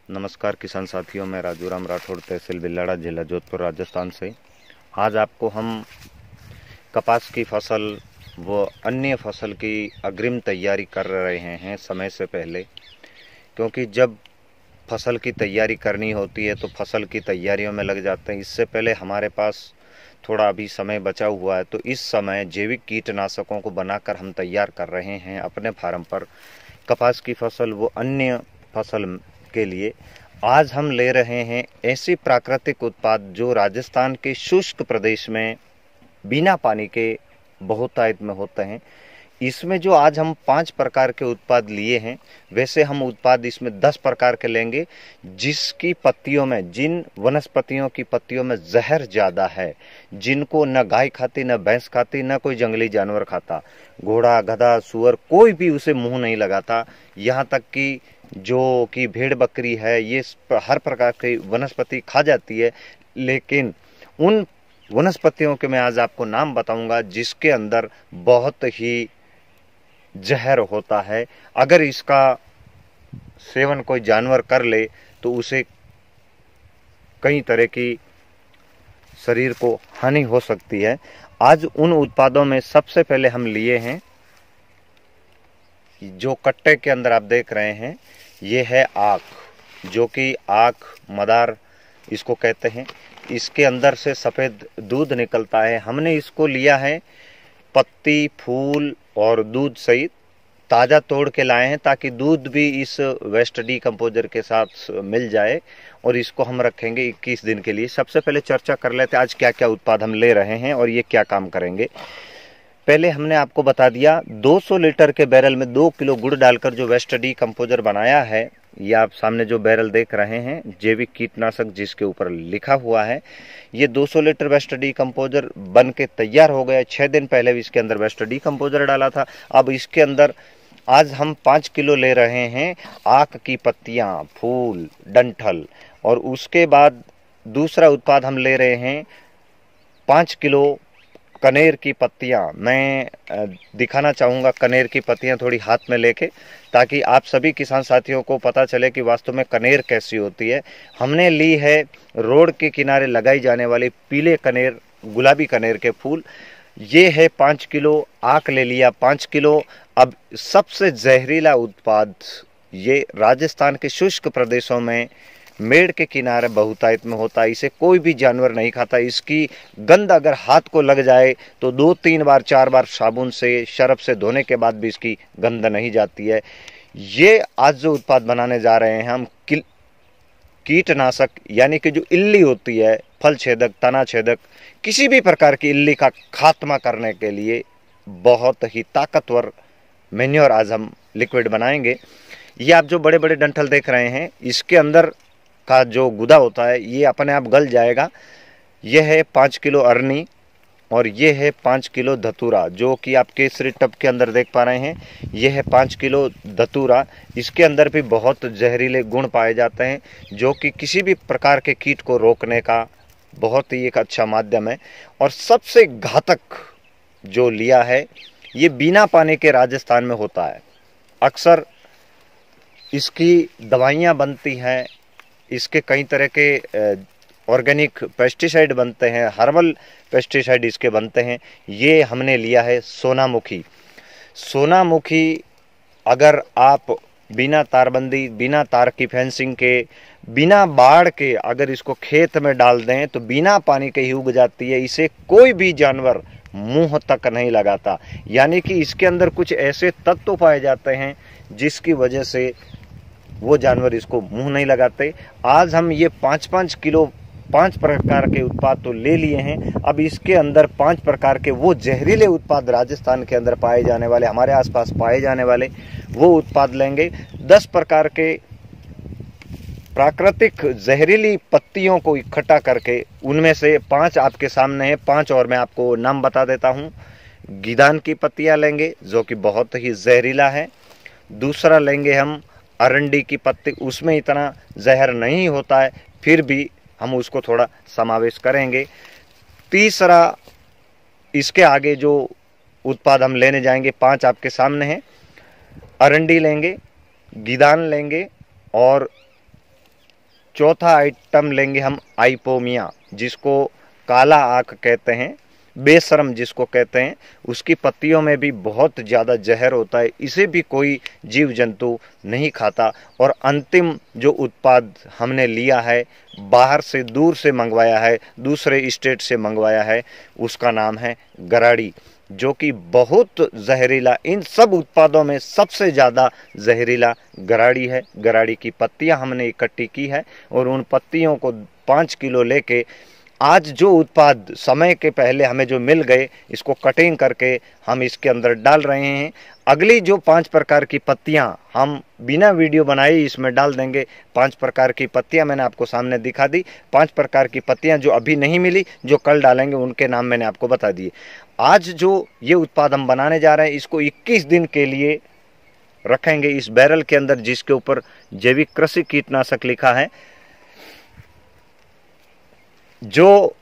नमस्कार किसान साथियों, मैं राजू राम राठौड़, तहसील बिल्लाड़ा, जिला जोधपुर, राजस्थान से। आज आपको हम कपास की फसल व अन्य फसल की अग्रिम तैयारी कर रहे हैं समय से पहले, क्योंकि जब फसल की तैयारी करनी होती है तो फसल की तैयारियों में लग जाते हैं। इससे पहले हमारे पास थोड़ा अभी समय बचा हुआ है, तो इस समय जैविक कीटनाशकों को बनाकर हम तैयार कर रहे हैं अपने फार्म पर कपास की फसल व अन्य फसल के लिए। आज हम ले रहे हैं ऐसे प्राकृतिक उत्पाद जो राजस्थान के शुष्क प्रदेश में बिना पानी के बहुतायत में होते हैं। इसमें जो आज हम 5 प्रकार के उत्पाद लिए हैं, वैसे हम उत्पाद इसमें 10 प्रकार के लेंगे, जिसकी पत्तियों में, जिन वनस्पतियों की पत्तियों में जहर ज़्यादा है, जिनको न गाय खाती, न भैंस खाती, न कोई जंगली जानवर खाता, घोड़ा, गधा, सुअर, कोई भी उसे मुंह नहीं लगाता। यहाँ तक कि जो कि भेड़ बकरी है, ये हर प्रकार की वनस्पति खा जाती है। लेकिन उन वनस्पतियों के मैं आज आपको नाम बताऊंगा जिसके अंदर बहुत ही जहर होता है। अगर इसका सेवन कोई जानवर कर ले तो उसे कई तरह की शरीर को हानि हो सकती है। आज उन उत्पादों में सबसे पहले हम लिए हैं, जो कट्टे के अंदर आप देख रहे हैं, ये है आक, जो कि आक मदार इसको कहते हैं। इसके अंदर से सफ़ेद दूध निकलता है। हमने इसको लिया है पत्ती, फूल और दूध सहित ताज़ा तोड़ के लाए हैं, ताकि दूध भी इस वेस्ट डीकम्पोजर के साथ मिल जाए, और इसको हम रखेंगे 21 दिन के लिए। सबसे पहले चर्चा कर लेते हैं आज क्या क्या उत्पाद हम ले रहे हैं और ये क्या काम करेंगे। पहले हमने आपको बता दिया 200 लीटर के बैरल में 2 किलो गुड़ डालकर जो वेस्ट डीकम्पोजर बनाया है, ये आप सामने जो बैरल देख रहे हैं, जैविक कीटनाशक जिसके ऊपर लिखा हुआ है, ये 200 लीटर वेस्ट डीकम्पोजर बन के तैयार हो गया। 6 दिन पहले भी इसके अंदर वेस्ट डीकम्पोजर डाला था। अब इसके अंदर आज हम 5 किलो ले रहे हैं आक की पत्तियां, फूल, डंठल, और उसके बाद दूसरा उत्पाद हम ले रहे हैं 5 किलो कनेर की पत्तियां। मैं दिखाना चाहूँगा कनेर की पत्तियां थोड़ी हाथ में लेके, ताकि आप सभी किसान साथियों को पता चले कि वास्तव में कनेर कैसी होती है। हमने ली है रोड के किनारे लगाई जाने वाली पीले कनेर, गुलाबी कनेर के फूल। ये है 5 किलो। आक ले लिया 5 किलो। अब सबसे जहरीला उत्पाद, ये राजस्थान के शुष्क प्रदेशों में मेड़ के किनारे बहुतायत में होता है। इसे कोई भी जानवर नहीं खाता। इसकी गंध अगर हाथ को लग जाए तो 2-3 बार 4 बार साबुन से, शरफ से धोने के बाद भी इसकी गंध नहीं जाती है। ये आज जो उत्पाद बनाने जा रहे हैं हम, कीटनाशक, यानी कि जो इल्ली होती है, फल छेदक, तना छेदक, किसी भी प्रकार की इल्ली का खात्मा करने के लिए बहुत ही ताकतवर मैन्योर आज हम लिक्विड बनाएंगे। ये आप जो बड़े बड़े डंठल देख रहे हैं, इसके अंदर का जो गुदा होता है ये अपने आप गल जाएगा। ये है 5 किलो अरनी और ये है 5 किलो धतूरा, जो कि आप केसरी टब के अंदर देख पा रहे हैं। ये है 5 किलो धतूरा। इसके अंदर भी बहुत जहरीले गुण पाए जाते हैं, जो कि किसी भी प्रकार के कीट को रोकने का बहुत ही एक अच्छा माध्यम है। और सबसे घातक जो लिया है, ये बिना पानी के राजस्थान में होता है। अक्सर इसकी दवाइयाँ बनती हैं, इसके कई तरह के ऑर्गेनिक पेस्टिसाइड बनते हैं, हर्बल पेस्टिसाइड इसके बनते हैं। ये हमने लिया है सोनामुखी। सोनामुखी अगर आप बिना तारबंदी, बिना तार की फेंसिंग के, बिना बाढ़ के अगर इसको खेत में डाल दें तो बिना पानी के ही उग जाती है। इसे कोई भी जानवर मुंह तक नहीं लगाता। यानी कि इसके अंदर कुछ ऐसे तत्व पाए जाते हैं जिसकी वजह से वो जानवर इसको मुंह नहीं लगाते। आज हम ये 5-5 किलो 5 प्रकार के उत्पाद तो ले लिए हैं। अब इसके अंदर 5 प्रकार के वो जहरीले उत्पाद राजस्थान के अंदर पाए जाने वाले, हमारे आसपास पाए जाने वाले वो उत्पाद लेंगे। 10 प्रकार के प्राकृतिक जहरीली पत्तियों को इकट्ठा करके, उनमें से 5 आपके सामने हैं, 5 और मैं आपको नाम बता देता हूँ। गीदान की पत्तियाँ लेंगे जो कि बहुत ही जहरीला है। दूसरा लेंगे हम अरंडी की पत्ती, उसमें इतना जहर नहीं होता है, फिर भी हम उसको थोड़ा समावेश करेंगे। तीसरा, इसके आगे जो उत्पाद हम लेने जाएंगे 5 आपके सामने हैं। अरंडी लेंगे, गीदान लेंगे और चौथा आइटम लेंगे हम आइपोमिया, जिसको काला आक कहते हैं, बेशरम जिसको कहते हैं। उसकी पत्तियों में भी बहुत ज़्यादा जहर होता है, इसे भी कोई जीव जंतु नहीं खाता। और अंतिम जो उत्पाद हमने लिया है, बाहर से दूर से मंगवाया है, दूसरे स्टेट से मंगवाया है, उसका नाम है गराड़ी, जो कि बहुत जहरीला, इन सब उत्पादों में सबसे ज़्यादा जहरीला गराड़ी है। गराड़ी की पत्तियां हमने इकट्ठी की है और उन पत्तियों को 5 किलो लेके आज जो उत्पाद समय के पहले हमें जो मिल गए, इसको कटिंग करके हम इसके अंदर डाल रहे हैं। अगली जो 5 प्रकार की पत्तियां हम बिना वीडियो बनाए इसमें डाल देंगे। 5 प्रकार की पत्तियां मैंने आपको सामने दिखा दी। 5 प्रकार की पत्तियां जो अभी नहीं मिली, जो कल डालेंगे, उनके नाम मैंने आपको बता दिए। आज जो ये उत्पाद हम बनाने जा रहे हैं, इसको 21 दिन के लिए रखेंगे इस बैरल के अंदर, जिसके ऊपर जैविक कृषि कीटनाशक लिखा है। जो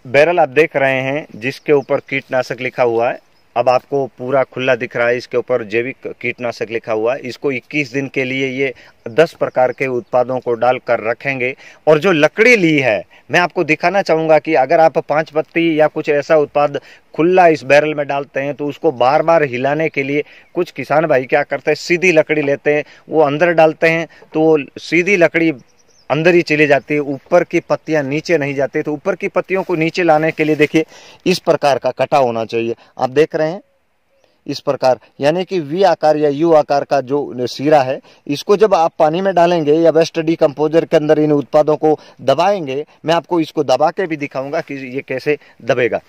बैरल आप देख रहे हैं जिसके ऊपर कीटनाशक लिखा हुआ है, अब आपको पूरा खुला दिख रहा है, इसके ऊपर जैविक कीटनाशक लिखा हुआ है। इसको 21 दिन के लिए ये 10 प्रकार के उत्पादों को डालकर रखेंगे। और जो लकड़ी ली है, मैं आपको दिखाना चाहूँगा कि अगर आप 5 पत्ती या कुछ ऐसा उत्पाद खुला इस बैरल में डालते हैं तो उसको बार बार हिलाने के लिए कुछ किसान भाई क्या करते हैं, सीधी लकड़ी लेते हैं, वो अंदर डालते हैं तो सीधी लकड़ी अंदर ही चली जाती है, ऊपर की पत्तियां नीचे नहीं जाती। तो ऊपर की पत्तियों को नीचे लाने के लिए देखिए इस प्रकार का कटा होना चाहिए। आप देख रहे हैं इस प्रकार, यानी कि वी आकार या यू आकार का जो सिरा है, इसको जब आप पानी में डालेंगे या वेस्ट डिकम्पोजर के अंदर इन उत्पादों को दबाएंगे, मैं आपको इसको दबा के भी दिखाऊंगा कि ये कैसे दबेगा।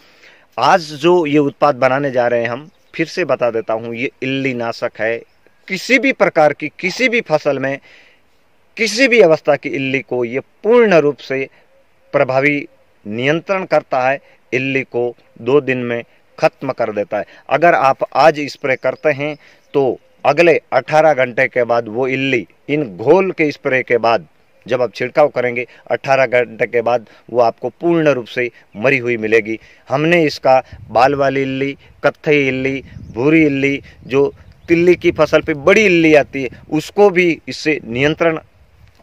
आज जो ये उत्पाद बनाने जा रहे हैं हम, फिर से बता देता हूँ, ये इल्ली नाशक है। किसी भी प्रकार की, किसी भी फसल में, किसी भी अवस्था की इल्ली को ये पूर्ण रूप से प्रभावी नियंत्रण करता है। इल्ली को 2 दिन में खत्म कर देता है। अगर आप आज स्प्रे करते हैं तो अगले 18 घंटे के बाद वो इल्ली, इन घोल के स्प्रे के बाद जब आप छिड़काव करेंगे, 18 घंटे के बाद वो आपको पूर्ण रूप से मरी हुई मिलेगी। हमने इसका बाल वाली इल्ली, कत्थई इल्ली, भूरी इल्ली, जो तिल्ली की फसल पे बड़ी इल्ली आती है, उसको भी इससे नियंत्रण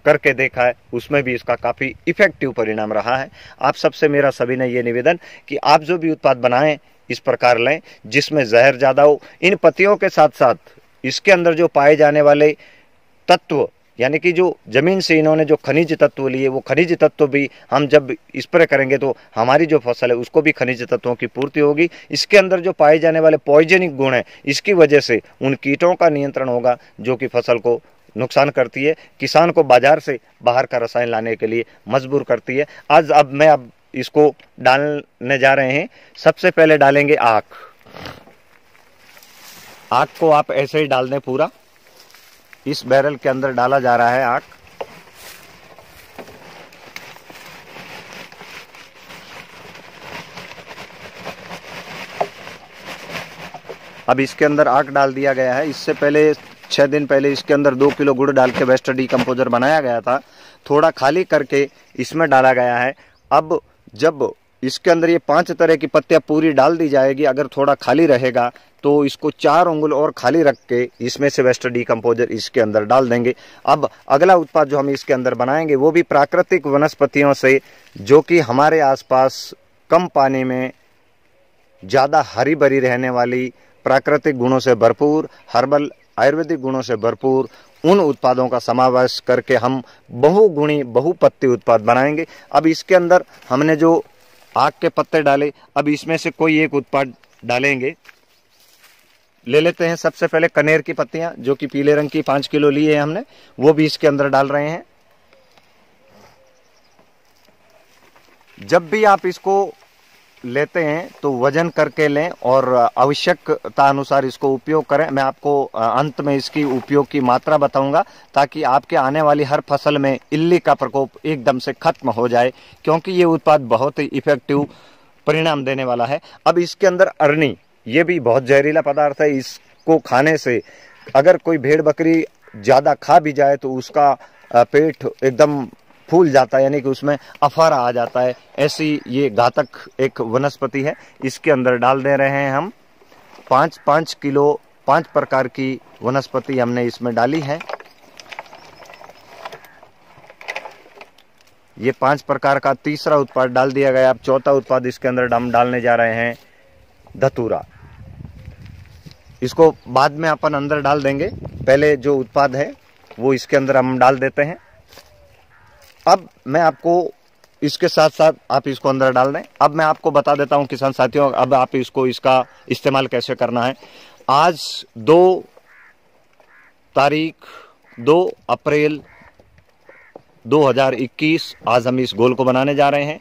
करके देखा है, उसमें भी इसका काफ़ी इफेक्टिव परिणाम रहा है। आप सबसे मेरा सभी ने ये निवेदन कि आप जो भी उत्पाद बनाएं इस प्रकार लें जिसमें जहर ज़्यादा हो। इन पत्तियों के साथ साथ इसके अंदर जो पाए जाने वाले तत्व, यानी कि जो जमीन से इन्होंने जो खनिज तत्व लिए, वो खनिज तत्व भी हम जब स्प्रे करेंगे तो हमारी जो फसल है उसको भी खनिज तत्वों की पूर्ति होगी। इसके अंदर जो पाए जाने वाले पॉइजनिक गुण हैं, इसकी वजह से उन कीटों का नियंत्रण होगा जो कि फसल को नुकसान करती है, किसान को बाजार से बाहर का रसायन लाने के लिए मजबूर करती है। आज अब मैं इसको डालने जा रहे हैं। सबसे पहले डालेंगे आक। आक को आप ऐसे ही डाल दें, पूरा इस बैरल के अंदर डाला जा रहा है आक। अब इसके अंदर आक डाल दिया गया है। इससे पहले 6 दिन पहले इसके अंदर 2 किलो गुड़ डाल के वेस्ट डिकम्पोजर बनाया गया था, थोड़ा खाली करके इसमें डाला गया है। अब जब इसके अंदर ये 5 तरह की पत्तियां पूरी डाल दी जाएगी, अगर थोड़ा खाली रहेगा तो इसको 4 उंगल और खाली रख के इसमें से वेस्ट डिकम्पोजर इसके अंदर डाल देंगे। अब अगला उत्पाद जो हम इसके अंदर बनाएंगे वो भी प्राकृतिक वनस्पतियों से, जो कि हमारे आसपास कम पानी में ज़्यादा हरी भरी रहने वाली, प्राकृतिक गुणों से भरपूर, हर्बल आयुर्वेदिक गुणों से भरपूर उन उत्पादों का समावेश करके हम बहुगुणी बहुपत्ती उत्पाद बनाएंगे। अब इसके अंदर हमने जो आक के पत्ते डाले, अब इसमें से कोई एक उत्पाद डालेंगे। ले लेते हैं सबसे पहले कनेर की पत्तियां, जो कि पीले रंग की 5 किलो ली है हमने, वो भी इसके अंदर डाल रहे हैं। जब भी आप इसको लेते हैं तो वजन करके लें और आवश्यकता अनुसार इसको उपयोग करें। मैं आपको अंत में इसकी उपयोग की मात्रा बताऊंगा ताकि आपके आने वाली हर फसल में इल्ली का प्रकोप एकदम से खत्म हो जाए, क्योंकि ये उत्पाद बहुत ही इफेक्टिव परिणाम देने वाला है। अब इसके अंदर अरनी, ये भी बहुत जहरीला पदार्थ है। इसको खाने से अगर कोई भेड़ बकरी ज़्यादा खा भी जाए तो उसका पेट एकदम फूल जाता है, यानी कि उसमें अफारा आ जाता है। ऐसी ये घातक एक वनस्पति है। इसके अंदर डाल दे रहे हैं हम 5 किलो 5 प्रकार की वनस्पति हमने इसमें डाली है। ये 5 प्रकार का तीसरा उत्पाद डाल दिया गया। अब चौथा उत्पाद इसके अंदर हम डालने जा रहे हैं धतूरा। इसको बाद में अपन अंदर डाल देंगे, पहले जो उत्पाद है वो इसके अंदर हम डाल देते हैं। अब मैं आपको इसके साथ साथ आप इसको अंदर डाल दें। अब मैं आपको बता देता हूं किसान साथियों, अब आप इसका इस्तेमाल कैसे करना है। आज 2 अप्रैल 2021 आज हम इस घोल को बनाने जा रहे हैं।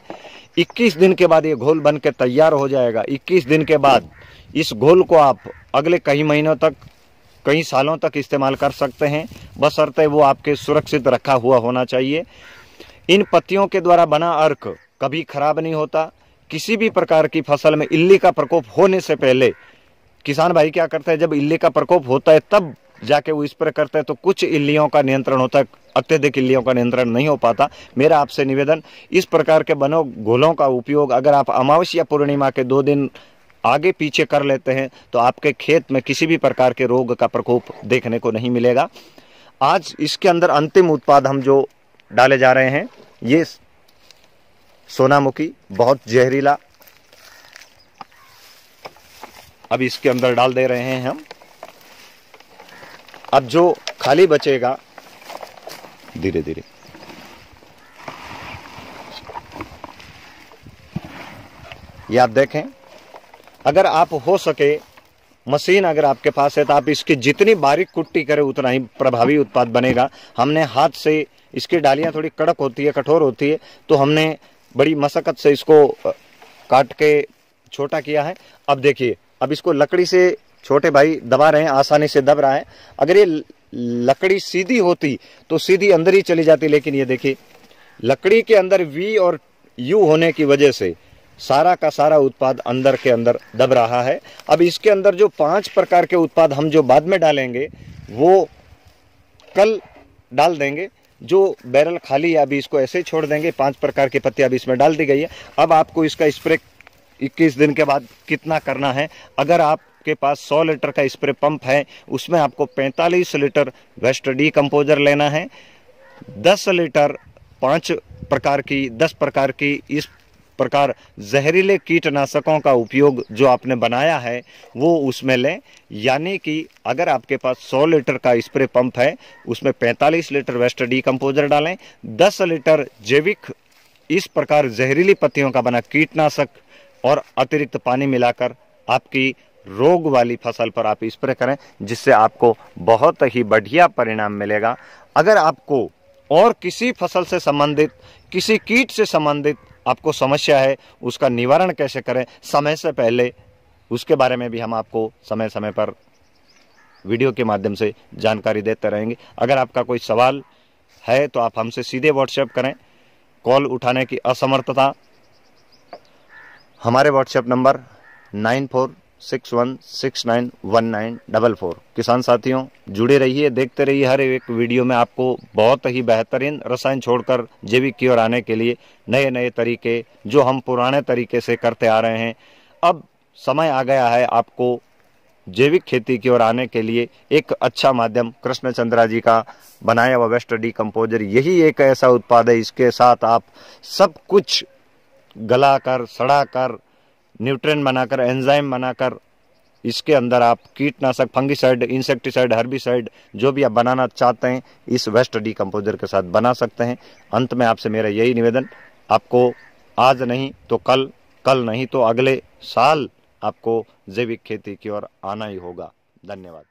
21 दिन के बाद ये घोल बन के तैयार हो जाएगा। 21 दिन के बाद इस घोल को आप अगले कई महीनों तक, कई सालों तक इस्तेमाल कर सकते हैं, बशर्ते वो आपके सुरक्षित रखा हुआ होना चाहिए। इन पत्तियों के द्वारा बना अर्क कभी खराब नहीं होता। किसी भी प्रकार की फसल में इल्ली का प्रकोप होने से पहले किसान भाई क्या करते हैं, जब इल्ली का प्रकोप होता है तब जाके वो स्प्रे करते हैं, तो कुछ इल्लियों का नियंत्रण होता है, अत्यधिक इल्लियों का नियंत्रण नहीं हो पाता। मेरा आपसे निवेदन, इस प्रकार के बनो घोलों का उपयोग अगर आप अमावस्या पूर्णिमा के 2 दिन आगे पीछे कर लेते हैं तो आपके खेत में किसी भी प्रकार के रोग का प्रकोप देखने को नहीं मिलेगा। आज इसके अंदर अंतिम उत्पाद हम जो डाले जा रहे हैं, ये सोनामुखी, बहुत जहरीला। अब इसके अंदर डाल दे रहे हैं हम। अब जो खाली बचेगा, धीरे धीरे ये आप देखें, अगर आप हो सके मशीन अगर आपके पास है तो आप इसकी जितनी बारीक कुट्टी करें उतना ही प्रभावी उत्पाद बनेगा। हमने हाथ से, इसकी डालियां थोड़ी कड़क होती है, कठोर होती है, तो हमने बड़ी मशक्कत से इसको काट के छोटा किया है। अब देखिए, अब इसको लकड़ी से छोटे भाई दबा रहे हैं, आसानी से दब रहा है। अगर ये लकड़ी सीधी होती तो सीधी अंदर ही चली जाती, लेकिन ये देखिए लकड़ी के अंदर वी और यू होने की वजह से सारा का सारा उत्पाद अंदर के अंदर दब रहा है। अब इसके अंदर जो 5 प्रकार के उत्पाद हम जो बाद में डालेंगे वो कल डाल देंगे। जो बैरल खाली है अभी इसको ऐसे ही छोड़ देंगे। 5 प्रकार की पत्ती अभी इसमें डाल दी गई है। अब आपको इसका स्प्रे 21 दिन के बाद कितना करना है, अगर आपके पास 100 लीटर का स्प्रे पंप है उसमें आपको 45 लीटर वेस्ट डीकंपोजर लेना है। 10 लीटर 5 प्रकार की 10 प्रकार की इस प्रकार जहरीले कीटनाशकों का उपयोग जो आपने बनाया है वो उसमें लें। यानी कि अगर आपके पास 100 लीटर का स्प्रे पंप है उसमें 45 लीटर वेस्ट डीकंपोजर डालें, 10 लीटर जैविक इस प्रकार जहरीली पत्तियों का बना कीटनाशक और अतिरिक्त पानी मिलाकर आपकी रोग वाली फसल पर आप स्प्रे करें, जिससे आपको बहुत ही बढ़िया परिणाम मिलेगा। अगर आपको और किसी फसल से संबंधित, किसी कीट से संबंधित आपको समस्या है, उसका निवारण कैसे करें समय से पहले, उसके बारे में भी हम आपको समय समय पर वीडियो के माध्यम से जानकारी देते रहेंगे। अगर आपका कोई सवाल है तो आप हमसे सीधे व्हाट्सएप करें। कॉल उठाने की असमर्थता, हमारे व्हाट्सएप नंबर 9461691944। किसान साथियों जुड़े रहिए, देखते रहिए। हर एक वीडियो में आपको बहुत ही बेहतरीन रसायन छोड़कर जैविक की ओर आने के लिए नए नए तरीके जो हम पुराने तरीके से करते आ रहे हैं, अब समय आ गया है आपको जैविक खेती की ओर आने के लिए। एक अच्छा माध्यम कृष्णचंद्रा जी का बनाया हुआ वेस्ट डीकंपोजर यही एक ऐसा उत्पाद है, इसके साथ आप सब कुछ गलाकर, सड़ाकर, न्यूट्रिएंट बनाकर, एंजाइम बनाकर इसके अंदर आप कीटनाशक, फंगिसाइड, इंसेक्टिसाइड, हर्बिसाइड जो भी आप बनाना चाहते हैं इस वेस्ट डीकंपोजर के साथ बना सकते हैं। अंत में आपसे मेरा यही निवेदन, आपको आज नहीं तो कल, कल नहीं तो अगले साल आपको जैविक खेती की ओर आना ही होगा। धन्यवाद।